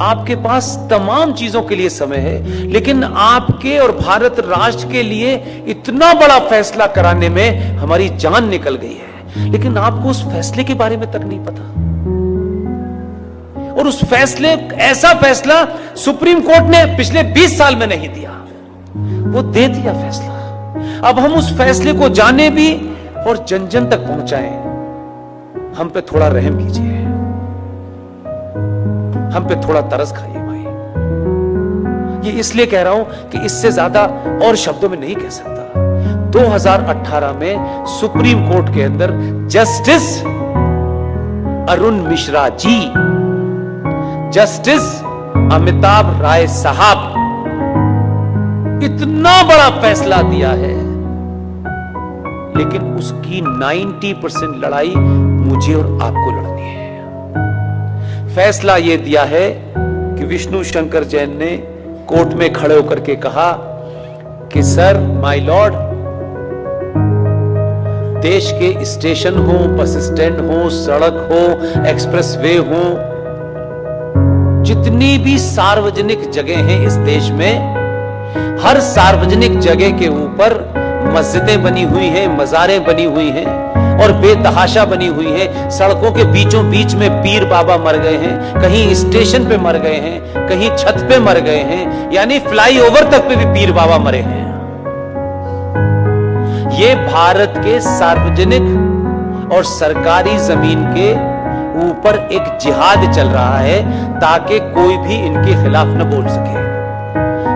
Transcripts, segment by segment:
आपके पास तमाम चीजों के लिए समय है, लेकिन आपके और भारत राष्ट्र के लिए इतना बड़ा फैसला कराने में हमारी जान निकल गई है, लेकिन आपको उस फैसले के बारे में तक नहीं पता। और उस फैसले, ऐसा फैसला सुप्रीम कोर्ट ने पिछले 20 साल में नहीं दिया, वो दे दिया फैसला। अब हम उस फैसले को जाने भी और जन जन तक पहुंचाएं। हम पे थोड़ा रहम कीजिए, हम पे थोड़ा तरस खाइए भाई। ये इसलिए कह रहा हूं कि इससे ज्यादा और शब्दों में नहीं कह सकता। 2018 में सुप्रीम कोर्ट के अंदर जस्टिस अरुण मिश्रा जी, जस्टिस अमिताभ राय साहब इतना बड़ा फैसला दिया है, लेकिन उसकी 90% लड़ाई मुझे और आपको लड़नी है। फैसला यह दिया है कि विष्णु शंकर जैन ने कोर्ट में खड़े होकर के कहा कि सर, माय लॉर्ड, देश के स्टेशन हो, बस स्टैंड हो, सड़क हो, एक्सप्रेसवे हो, जितनी भी सार्वजनिक जगह हैं इस देश में, हर सार्वजनिक जगह के ऊपर मस्जिदें बनी हुई हैं, मज़ारें बनी हुई हैं और बेतहाशा बनी हुई है। सड़कों के बीचों बीच में पीर बाबा मर गए हैं, कहीं स्टेशन पे मर गए हैं, कहीं छत पे मर गए हैं, यानी फ्लाईओवर तक पे भी पीर बाबा मरे हैं। ये भारत के सार्वजनिक और सरकारी जमीन के ऊपर एक जिहाद चल रहा है ताकि कोई भी इनके खिलाफ न बोल सके।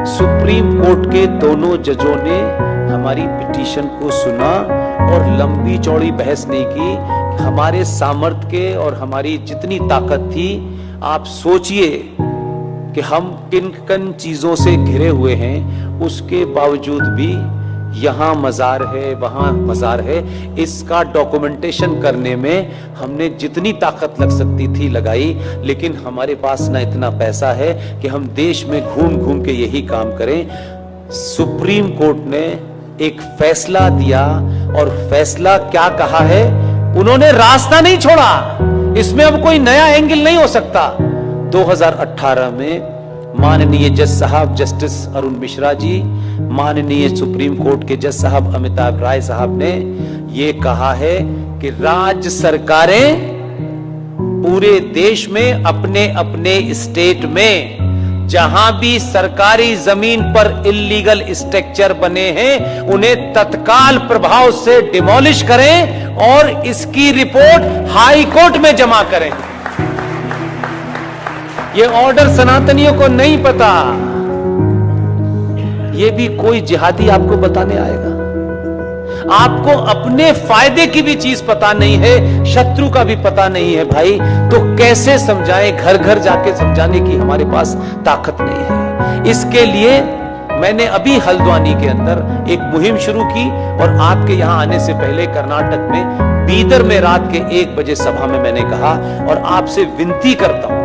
सुप्रीम कोर्ट के दोनों जजों ने हमारी पिटीशन को सुना और लंबी चौड़ी बहस नहीं की। हमारे सामर्थ्य के और हमारी जितनी ताकत थी, आप सोचिए कि हम किन किन चीजों से घिरे हुए हैं, उसके बावजूद भी यहां मजार है, वहां मजार है, इसका डॉक्यूमेंटेशन करने में हमने जितनी ताकत लग सकती थी लगाई, लेकिन हमारे पास ना इतना पैसा है कि हम देश में घूम घूम के यही काम करें। सुप्रीम कोर्ट ने एक फैसला दिया और फैसला क्या कहा है, उन्होंने रास्ता नहीं छोड़ा, इसमें अब कोई नया एंगल नहीं हो सकता। 2018 में माननीय जज साहब जस्टिस अरुण मिश्रा जी, माननीय सुप्रीम कोर्ट के जज साहब अमिताभ राय साहब ने यह कहा है कि राज्य सरकारें पूरे देश में अपने अपने स्टेट में जहां भी सरकारी जमीन पर इल्लीगल स्ट्रक्चर बने हैं, उन्हें तत्काल प्रभाव से डिमोलिश करें और इसकी रिपोर्ट हाई कोर्ट में जमा करें। ये ऑर्डर सनातनियों को नहीं पता, ये भी कोई जिहादी आपको बताने आएगा। आपको अपने फायदे की भी चीज पता नहीं है, शत्रु का भी पता नहीं है भाई, तो कैसे समझाएं? घर घर जाके समझाने की हमारे पास ताकत नहीं है। इसके लिए मैंने अभी हल्द्वानी के अंदर एक मुहिम शुरू की और आपके यहां आने से पहले कर्नाटक में बीदर में रात के 1 बजे सभा में मैंने कहा और आपसे विनती करता हूं,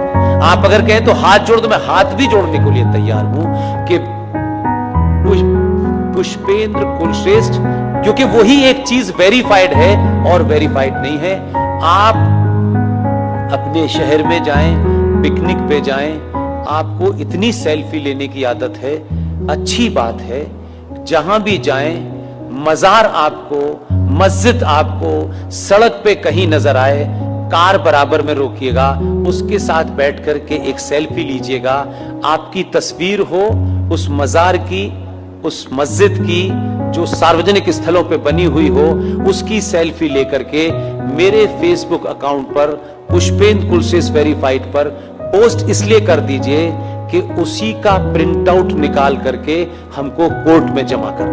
आप अगर कहें तो हाथ जोड़ दो, मैं हाथ भी जोड़ने के लिए तैयार हूं कि पुष्पेंद्र कुलश्रेष्ठ, क्योंकि वही एक चीज वेरीफाइड है और वेरीफाइड नहीं है। आप अपने शहर में जाएं, पिकनिक पे जाएं, आपको इतनी सेल्फी लेने की आदत है, अच्छी बात है। जहां भी जाएं, मजार आपको, मस्जिद आपको सड़क पे कहीं नजर आए, कार बराबर में रोकिएगा, उसके साथ बैठ करके एक सेल्फी लीजिएगा। आपकी तस्वीर हो उस मजार की, उस मस्जिद की जो सार्वजनिक स्थलों पे बनी हुई हो, उसकी सेल्फी लेकर के मेरे फेसबुक अकाउंट पर पुष्पेंद्र कुलश्रेष्ठ वेरीफाइड पर पोस्ट इसलिए कर दीजिए कि उसी का प्रिंट आउट निकाल करके हमको कोर्ट में जमा कर